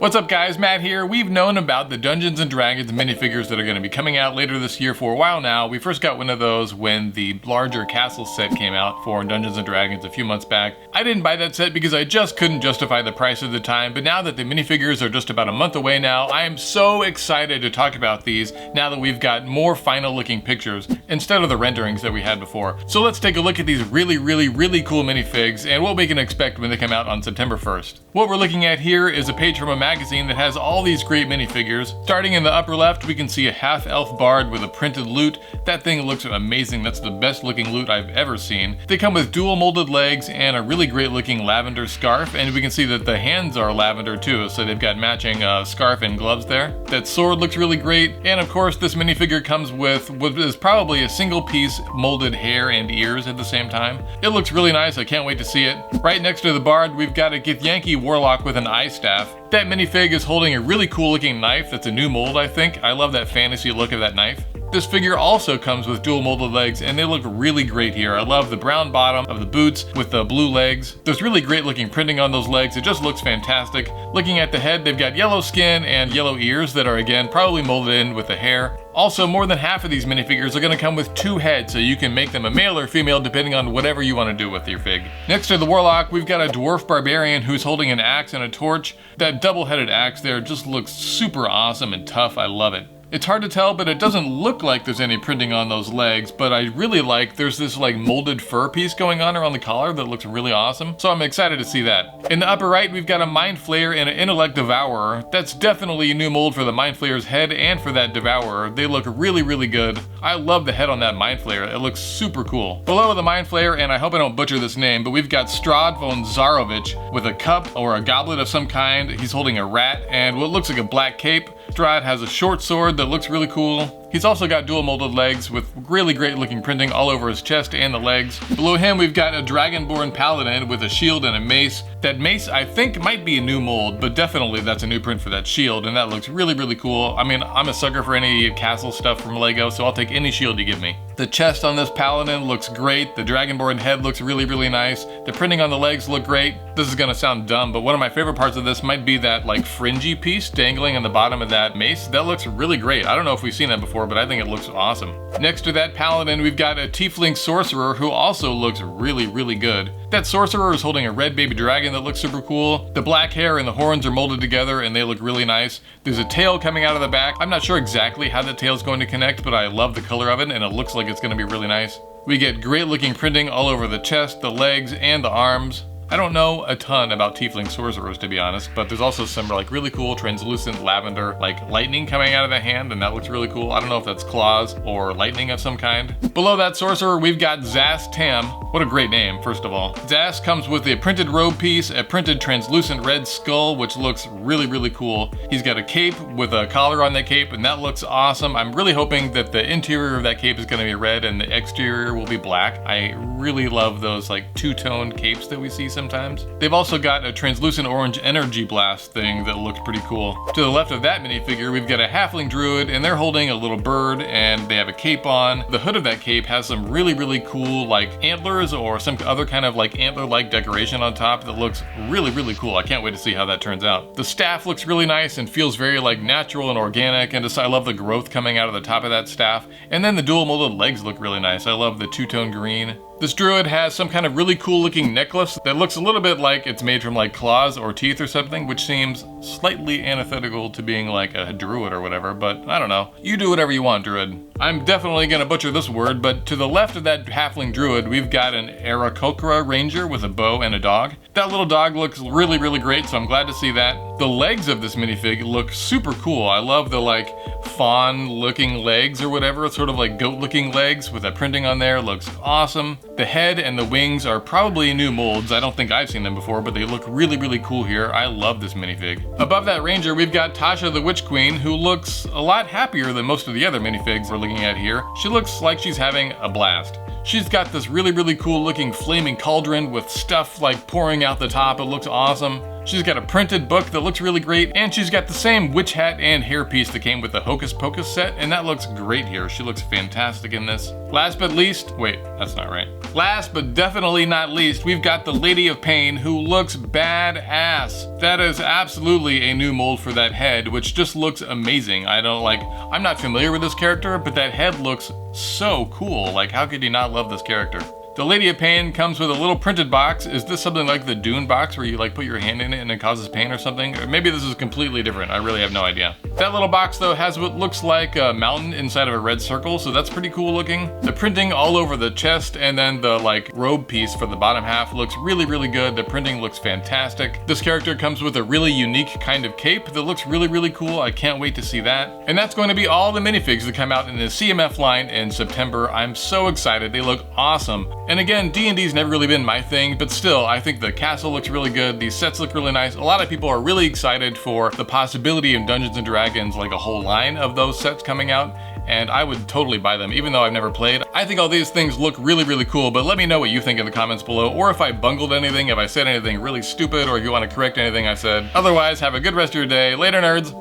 What's up guys, Matt here. We've known about the Dungeons and Dragons minifigures that are going to be coming out later this year for a while now. We first got one of those when the larger castle set came out for Dungeons and Dragons a few months back. I didn't buy that set because I just couldn't justify the price at the time, but now that the minifigures are just about a month away now, I am so excited to talk about these now that we've got more final looking pictures instead of the renderings that we had before. So let's take a look at these really cool minifigs and what we can expect when they come out on September 1st. What we're looking at here is a page from a magazine that has all these great minifigures. Starting in the upper left, we can see a half-elf bard with a printed lute. That thing looks amazing. That's the best looking lute I've ever seen. They come with dual molded legs and a really great looking lavender scarf, and we can see that the hands are lavender too, so they've got matching scarf and gloves there. That sword looks really great, and of course this minifigure comes with what is probably a single piece molded hair and ears at the same time. It looks really nice. I can't wait to see it. Right next to the bard, we've got a Githyanki warlock with an eye staff. That minifig is holding a really cool looking knife that's a new mold, I think. I love that fantasy look of that knife. This figure also comes with dual molded legs and they look really great here. I love the brown bottom of the boots with the blue legs. There's really great looking printing on those legs. It just looks fantastic. Looking at the head, they've got yellow skin and yellow ears that are again probably molded in with the hair. Also, more than half of these minifigures are going to come with two heads, so you can make them a male or female depending on whatever you want to do with your fig. Next to the warlock, we've got a dwarf barbarian who's holding an axe and a torch. That double-headed axe there just looks super awesome and tough. I love it. It's hard to tell, but it doesn't look like there's any printing on those legs, but I really like there's this like molded fur piece going on around the collar that looks really awesome, so I'm excited to see that. In the upper right, we've got a Mind Flayer and an Intellect Devourer. That's definitely a new mold for the Mind Flayer's head and for that Devourer. They look really good. I love the head on that Mind Flayer. It looks super cool. Below the Mind Flayer, and I hope I don't butcher this name, but we've got Strahd von Zarovich with a cup or a goblet of some kind. He's holding a rat and what looks like a black cape. Strahd has a short sword that looks really cool. He's also got dual molded legs with really great looking printing all over his chest and the legs. Below him we've got a Dragonborn Paladin with a shield and a mace. That mace I think might be a new mold, but definitely that's a new print for that shield, and that looks really cool. I mean, I'm a sucker for any castle stuff from Lego, so I'll take any shield you give me. The chest on this Paladin looks great. The Dragonborn head looks really nice. The printing on the legs look great. This is gonna sound dumb, but one of my favorite parts of this might be that like fringy piece dangling on the bottom of that mace. That looks really great. I don't know if we've seen that before, but I think it looks awesome. Next to that Paladin, we've got a Tiefling Sorcerer who also looks really good. That Sorcerer is holding a red baby dragon that looks super cool. The black hair and the horns are molded together and they look really nice. There's a tail coming out of the back. I'm not sure exactly how the tail is going to connect, but I love the color of it and it looks like it's going to be really nice. We get great looking printing all over the chest, the legs, and the arms. I don't know a ton about Tiefling Sorcerers, to be honest, but there's also some like really cool translucent lavender like lightning coming out of the hand, and that looks really cool. I don't know if that's claws or lightning of some kind. Below that Sorcerer, we've got Zas Tam. What a great name, first of all. Zas comes with a printed robe piece, a printed translucent red skull, which looks really cool. He's got a cape with a collar on that cape, and that looks awesome. I'm really hoping that the interior of that cape is going to be red and the exterior will be black. I really love those like two-tone capes that we see sometimes. They've also got a translucent orange energy blast thing that looks pretty cool. To the left of that minifigure, we've got a halfling druid, and they're holding a little bird, and they have a cape on. The hood of that cape has some really cool like antlers or some other kind of like antler-like decoration on top that looks really cool. I can't wait to see how that turns out. The staff looks really nice and feels very like natural and organic, and just I love the growth coming out of the top of that staff. And then the dual molded legs look really nice. I love the two-tone green. This druid has some kind of really cool looking necklace that looks a little bit like it's made from like claws or teeth or something, which seems slightly antithetical to being like a druid or whatever, but I don't know. You do whatever you want, druid. I'm definitely gonna butcher this word, but to the left of that halfling druid, we've got an Aarakocra ranger with a bow and a dog. That little dog looks really great, so I'm glad to see that. The legs of this minifig look super cool. I love the like fawn looking legs or whatever. It's sort of like goat looking legs with that printing on there. Looks awesome. The head and the wings are probably new molds. I don't think I've seen them before, but they look really cool here. I love this minifig. Above that ranger, we've got Tasha the Witch Queen, who looks a lot happier than most of the other minifigs we're looking at here. She looks like she's having a blast. She's got this really cool looking flaming cauldron with stuff like pouring out the top. It looks awesome. She's got a printed book that looks really great, and she's got the same witch hat and hairpiece that came with the Hocus Pocus set, and that looks great here. She looks fantastic in this. Last but least, wait, that's not right. Last but definitely not least, we've got the Lady of Pain, who looks badass. That is absolutely a new mold for that head, which just looks amazing. I'm not familiar with this character, but that head looks so cool. Like, how could you not love this character? The Lady of Pain comes with a little printed box. Is this something like the Dune box where you like put your hand in it and it causes pain or something? Or maybe this is completely different. I really have no idea. That little box though has what looks like a mountain inside of a red circle, so that's pretty cool looking. The printing all over the chest and then the like robe piece for the bottom half looks really, really good. The printing looks fantastic. This character comes with a really unique kind of cape that looks really, really cool. I can't wait to see that. And that's going to be all the minifigs that come out in the CMF line in September. I'm so excited. They look awesome. And again, D&D's never really been my thing, but still, I think the castle looks really good. These sets look really nice. A lot of people are really excited for the possibility of Dungeons and Dragons, like a whole line of those sets coming out, and I would totally buy them, even though I've never played. I think all these things look really, really cool, but let me know what you think in the comments below, or if I bungled anything, if I said anything really stupid, or if you want to correct anything I said. Otherwise, have a good rest of your day. Later, nerds!